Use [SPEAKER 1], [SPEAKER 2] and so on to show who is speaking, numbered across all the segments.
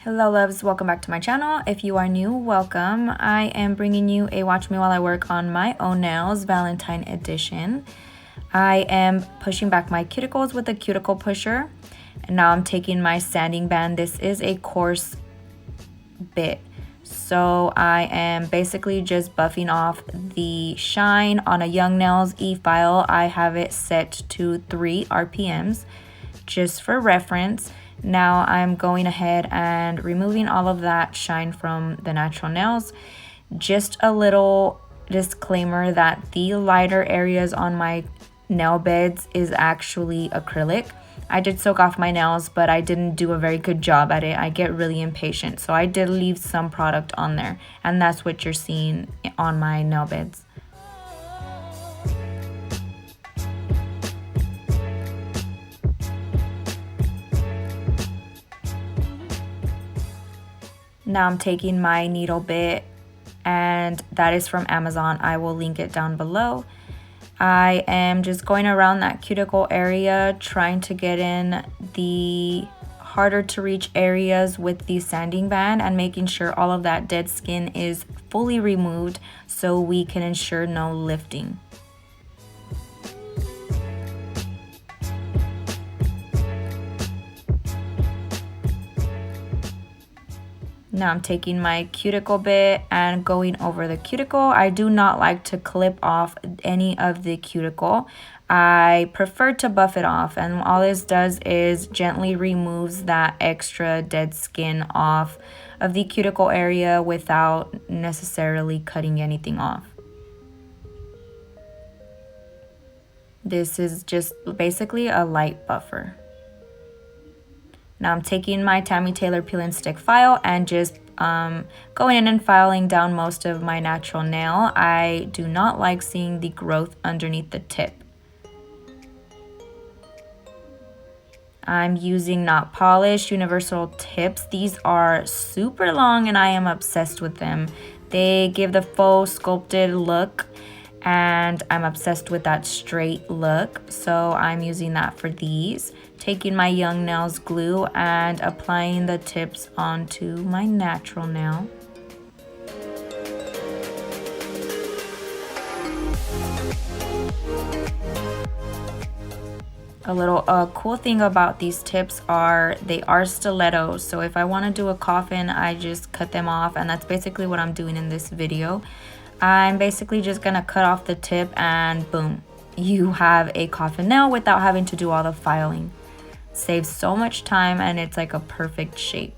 [SPEAKER 1] Hello loves, welcome back to my channel. If you are new, welcome. I am bringing you a watch me while I work on my own nails Valentine edition. I am pushing back my cuticles with a cuticle pusher, and now I'm taking my sanding band. This is a coarse bit, so I am basically just buffing off the shine on a Young Nails e-file. I have it set to 3 RPMs just for reference. Now I'm going ahead and removing all of that shine from the natural nails. Just a little disclaimer that the lighter areas on my nail beds is actually acrylic. I did soak off my nails, but I didn't do a very good job at it. I get really impatient, so I did leave some product on there, and that's what you're seeing on my nail beds. Now I'm taking my needle bit, and that is from Amazon. I will link it down below. I am just going around that cuticle area, trying to get in the harder to reach areas with the sanding band and making sure all of that dead skin is fully removed so we can ensure no lifting. Now I'm taking my cuticle bit and going over the cuticle. I do not like to clip off any of the cuticle. I prefer to buff it off, and all this does is gently removes that extra dead skin off of the cuticle area without necessarily cutting anything off. This is just basically a light buffer. Now I'm taking my Tammy Taylor peel and stick file and just going in and filing down most of my natural nail. I do not like seeing the growth underneath the tip. I'm using not polished universal tips. These are super long and I am obsessed with them. They give the faux sculpted look, and I'm obsessed with that straight look, so I'm using that for these. Taking my Young Nails glue and applying the tips onto my natural nail. A cool thing about these tips are they are stilettos, so if I want to do a coffin, I just cut them off, and that's basically what I'm doing in this video. I'm basically just gonna cut off the tip and boom, you have a coffin nail without having to do all the filing. Saves so much time and it's like a perfect shape.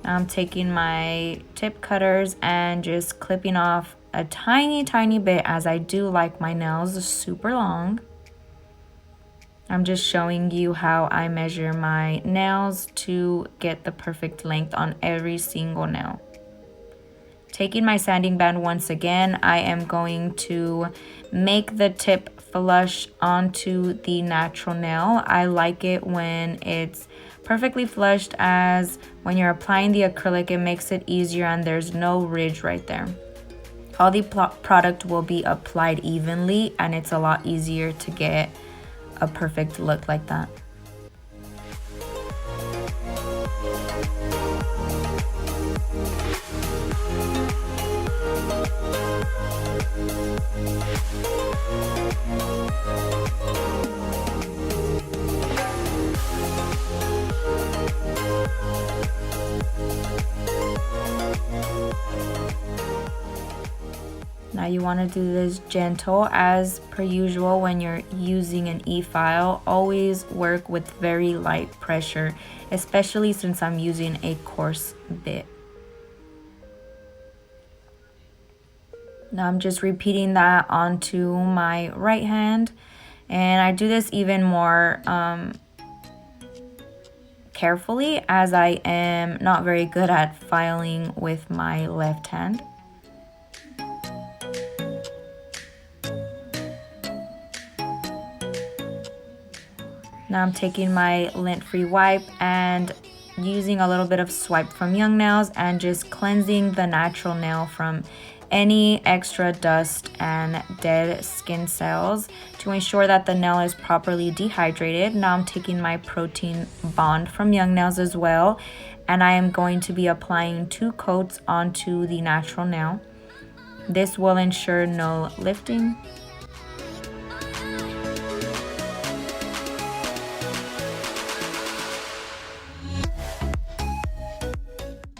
[SPEAKER 1] I'm taking my tip cutters and just clipping off a tiny bit, as I do like my nails super long. I'm just showing you how I measure my nails to get the perfect length on every single nail. Taking my sanding band once again, I am going to make the tip flush onto the natural nail. I like it when it's perfectly flushed, as when you're applying the acrylic, it makes it easier and there's no ridge right there. All the product will be applied evenly and it's a lot easier to get a perfect look like that. Now you want to do this gentle as per usual. When you're using an e-file, always work with very light pressure, especially since I'm using a coarse bit. Now I'm just repeating that onto my right hand, and I do this even more carefully as I am not very good at filing with my left hand. Now I'm taking my lint-free wipe and using a little bit of swipe from Young Nails and just cleansing the natural nail from any extra dust and dead skin cells to ensure that the nail is properly dehydrated. Now I'm taking my protein bond from Young Nails as well, and I am going to be applying 2 coats onto the natural nail. This will ensure no lifting.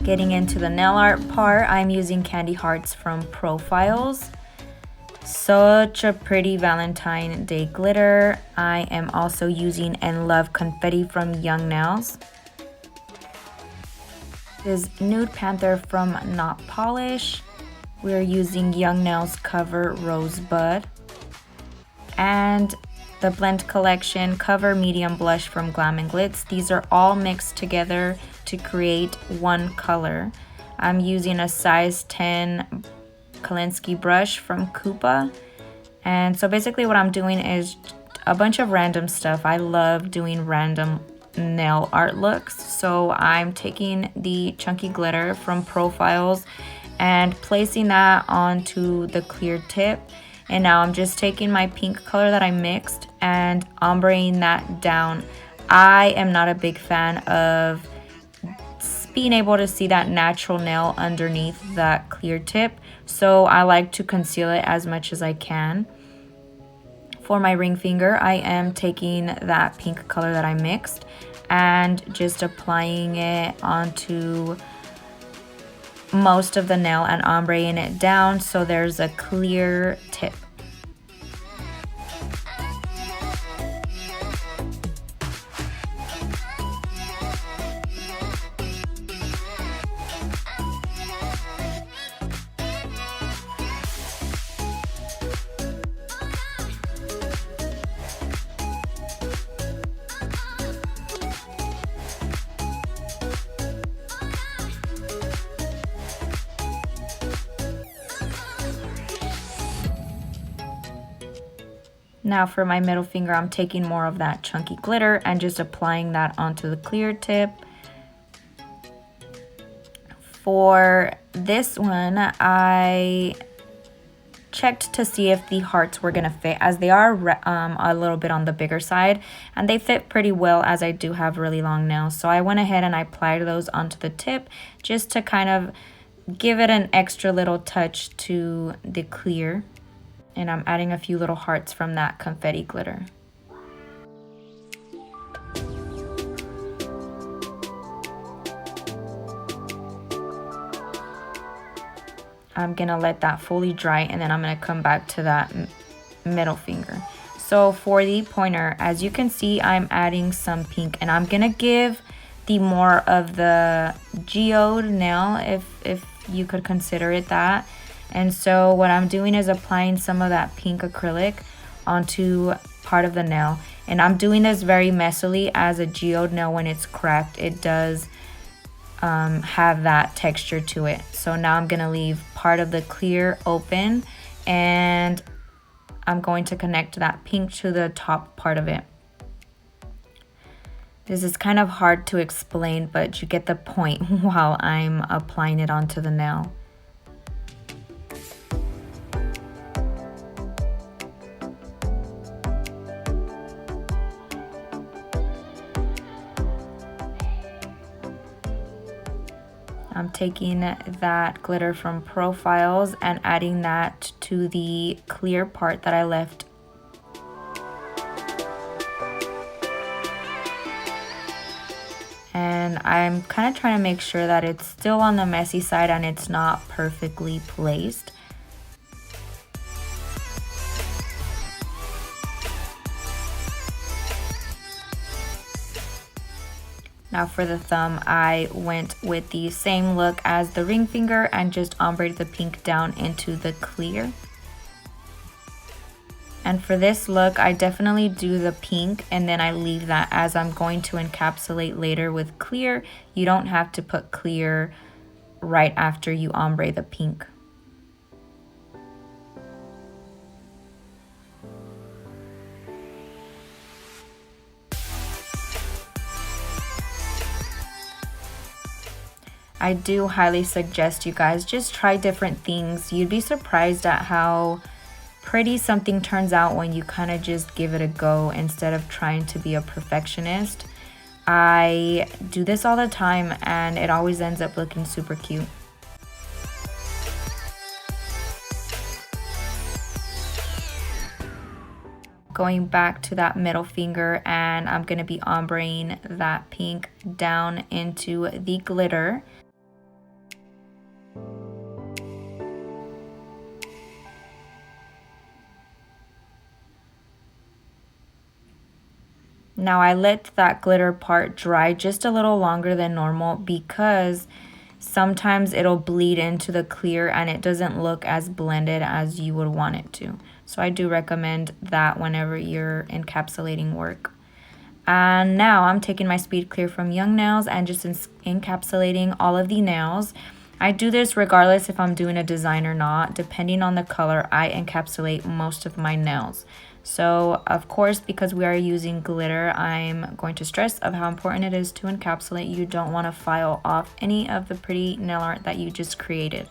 [SPEAKER 1] Getting into the nail art part, I'm using candy hearts from Profiles. Such a pretty Valentine Day glitter. I am also using And Love confetti from Young Nails. This is Nude Panther from Not Polish. We're using Young Nails Cover Rosebud. And the Blend Collection Cover Medium Blush from Glam and Glitz. These are all mixed together to create one color. I'm using a size 10 Kolinsky brush from Koopa. And so basically what I'm doing is a bunch of random stuff. I love doing random nail art looks. So I'm taking the chunky glitter from Profiles and placing that onto the clear tip. And now I'm just taking my pink color that I mixed and ombreing that down. I am not a big fan of being able to see that natural nail underneath that clear tip, so I like to conceal it as much as I can. For my ring finger, I am taking that pink color that I mixed and just applying it onto most of the nail and ombreing it down so there's a clear tip. Now for my middle finger, I'm taking more of that chunky glitter and just applying that onto the clear tip. For this one, I checked to see if the hearts were gonna fit, as they are a little bit on the bigger side, and they fit pretty well as I do have really long nails. So I went ahead and I applied those onto the tip just to kind of give it an extra little touch to the clear. And I'm adding a few little hearts from that confetti glitter. I'm gonna let that fully dry, and then I'm gonna come back to that middle finger. So for the pointer, as you can see, I'm adding some pink, and I'm gonna give the more of the geode nail, if you could consider it that. And so what I'm doing is applying some of that pink acrylic onto part of the nail. And I'm doing this very messily, as a geode nail, when it's cracked, it does have that texture to it. So now I'm gonna leave part of the clear open, and I'm going to connect that pink to the top part of it. This is kind of hard to explain, but you get the point while I'm applying it onto the nail. I'm taking that glitter from Profiles and adding that to the clear part that I left. And I'm kind of trying to make sure that it's still on the messy side and it's not perfectly placed. Now for the thumb, I went with the same look as the ring finger and just ombreed the pink down into the clear. And for this look, I definitely do the pink and then I leave that, as I'm going to encapsulate later with clear. You don't have to put clear right after you ombre the pink. I do highly suggest you guys just try different things. You'd be surprised at how pretty something turns out when you kind of just give it a go instead of trying to be a perfectionist. I do this all the time and it always ends up looking super cute. Going back to that middle finger, and I'm going to be ombreing that pink down into the glitter. Now I let that glitter part dry just a little longer than normal because sometimes it'll bleed into the clear and it doesn't look as blended as you would want it to. So I do recommend that whenever you're encapsulating work. And now I'm taking my speed clear from Young Nails and just encapsulating all of the nails. I do this regardless if I'm doing a design or not. Depending on the color, I encapsulate most of my nails. So of course, because we are using glitter, I'm going to stress of how important it is to encapsulate. You don't want to file off any of the pretty nail art that you just created.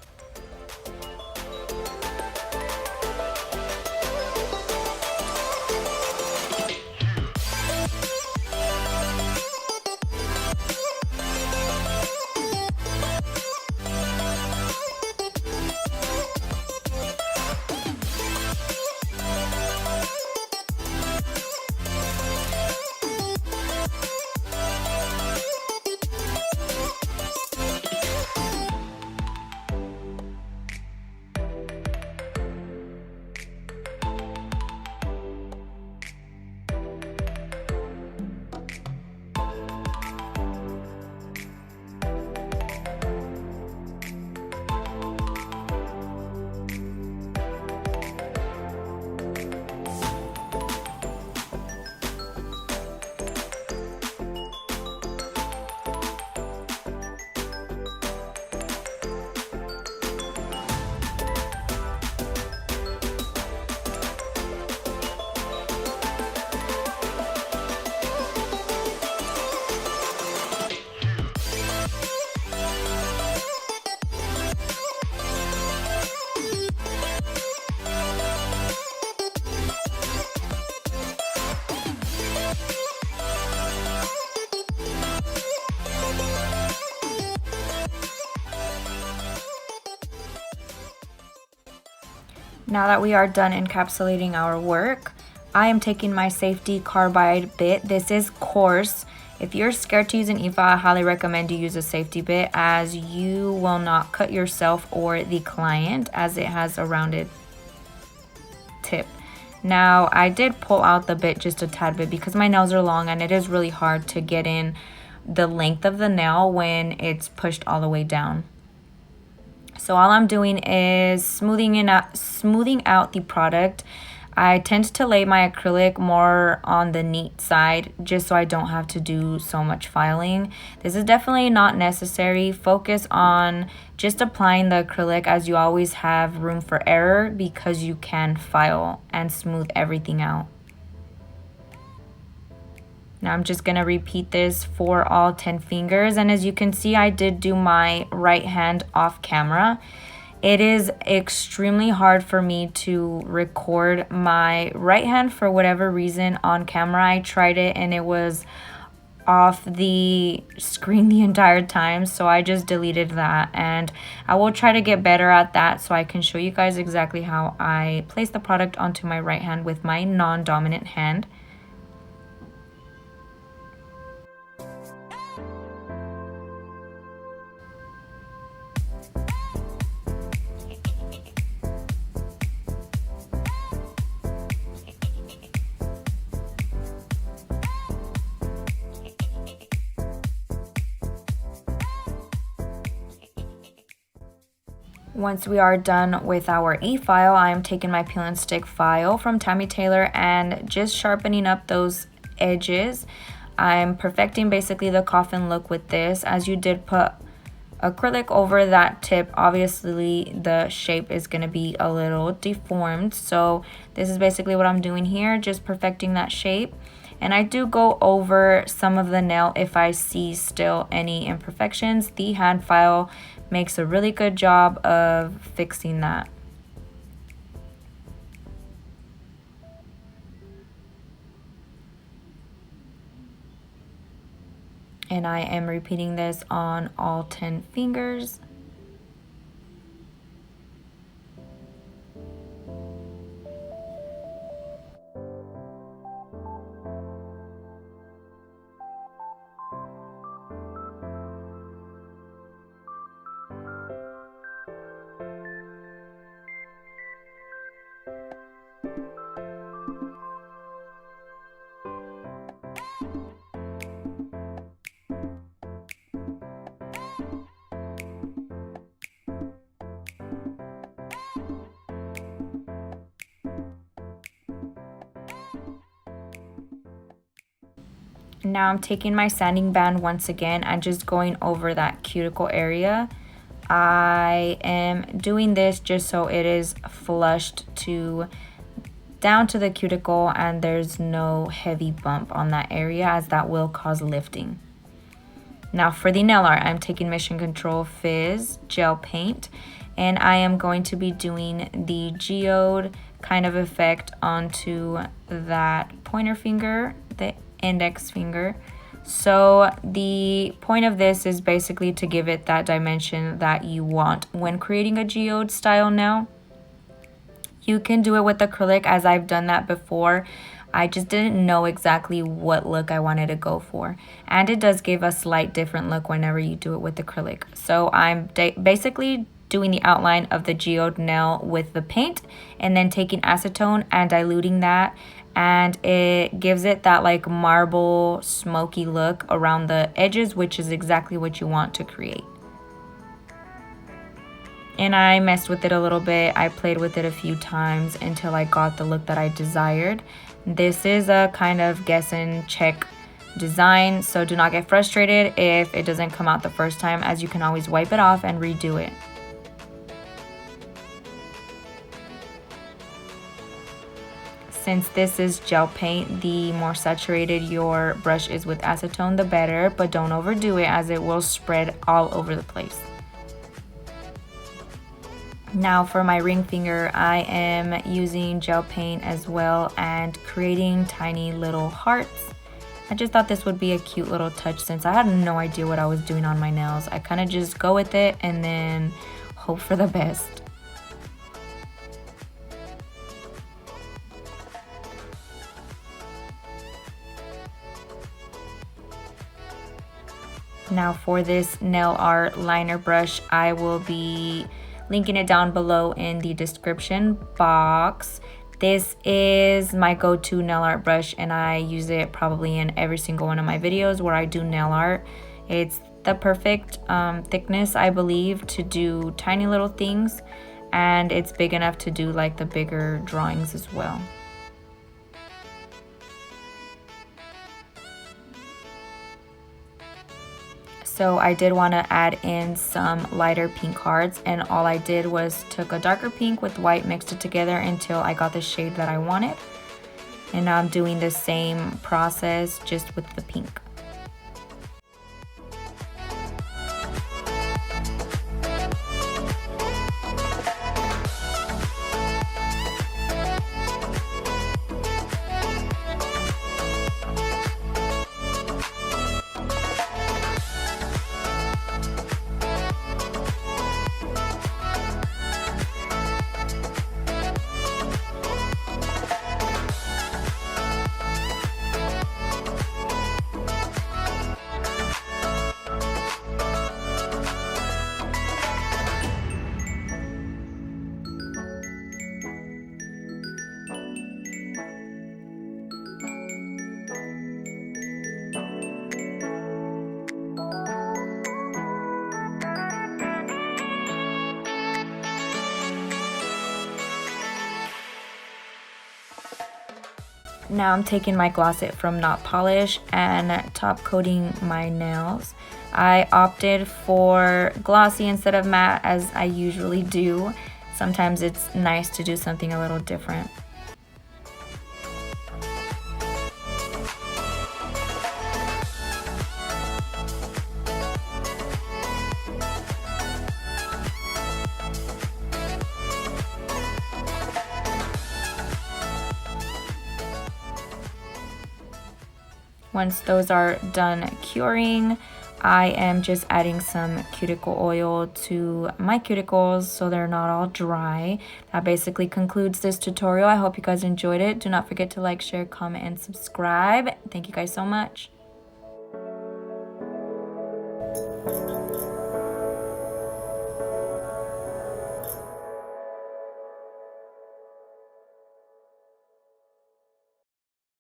[SPEAKER 1] Now that we are done encapsulating our work, I am taking my safety carbide bit. This is coarse. If you're scared to use an EVA, I highly recommend you use a safety bit as you will not cut yourself or the client as it has a rounded tip. Now, I did pull out the bit just a tad bit because my nails are long and it is really hard to get in the length of the nail when it's pushed all the way down. So all I'm doing is smoothing out the product. I tend to lay my acrylic more on the neat side just so I don't have to do so much filing. This is definitely not necessary. Focus on just applying the acrylic as you always have room for error because you can file and smooth everything out. Now I'm just going to repeat this for all 10 fingers. And as you can see, I did do my right hand off camera. It is extremely hard for me to record my right hand for whatever reason on camera. I tried it and it was off the screen the entire time, so I just deleted that, and I will try to get better at that so I can show you guys exactly how I place the product onto my right hand with my non-dominant hand. Once we are done with our A file, I am taking my peel and stick file from Tammy Taylor and just sharpening up those edges. I'm perfecting basically the coffin look with this. As you did put acrylic over that tip, obviously the shape is going to be a little deformed. So this is basically what I'm doing here, just perfecting that shape. And I do go over some of the nail if I see still any imperfections. The hand file makes a really good job of fixing that. And I am repeating this on all 10 fingers. Now I'm taking my sanding band once again and just going over that cuticle area. I am doing this just so it is flushed down to the cuticle and there's no heavy bump on that area, as that will cause lifting. Now for the nail art, I'm taking Mission Control Fizz gel paint, and I am going to be doing the geode kind of effect onto that pointer finger, the index finger. So the point of this is basically to give it that dimension that you want when creating a geode style nail. You can do it with acrylic, as I've done that before. I just didn't know exactly what look I wanted to go for, and it does give a slight different look whenever you do it with acrylic. So I'm basically doing the outline of the geode nail with the paint and then taking acetone and diluting that, and it gives it that like marble smoky look around the edges, which is exactly what you want to create. And I messed with it a little bit. I played with it a few times until I got the look that I desired. This is a kind of guess and check design, so do not get frustrated if it doesn't come out the first time, as you can always wipe it off and redo it. Since this is gel paint, the more saturated your brush is with acetone, the better, but don't overdo it as it will spread all over the place. Now for my ring finger, I am using gel paint as well and creating tiny little hearts. I just thought this would be a cute little touch since I had no idea what I was doing on my nails. I kind of just go with it and then hope for the best. Now for this nail art liner brush, I will be linking it down below in the description box. This is my go-to nail art brush, and I use it probably in every single one of my videos where I do nail art. It's the perfect thickness, I believe, to do tiny little things, and it's big enough to do like the bigger drawings as well. So I did want to add in some lighter pink hearts, and all I did was took a darker pink with white, mixed it together until I got the shade that I wanted. And now I'm doing the same process just with the pink. Now I'm taking my Gloss It from Not Polish and top coating my nails. I opted for glossy instead of matte, as I usually do. Sometimes it's nice to do something a little different. Once those are done curing, I am just adding some cuticle oil to my cuticles so they're not all dry. That basically concludes this tutorial. I hope you guys enjoyed it. Do not forget to like, share, comment, and subscribe. Thank you guys so much.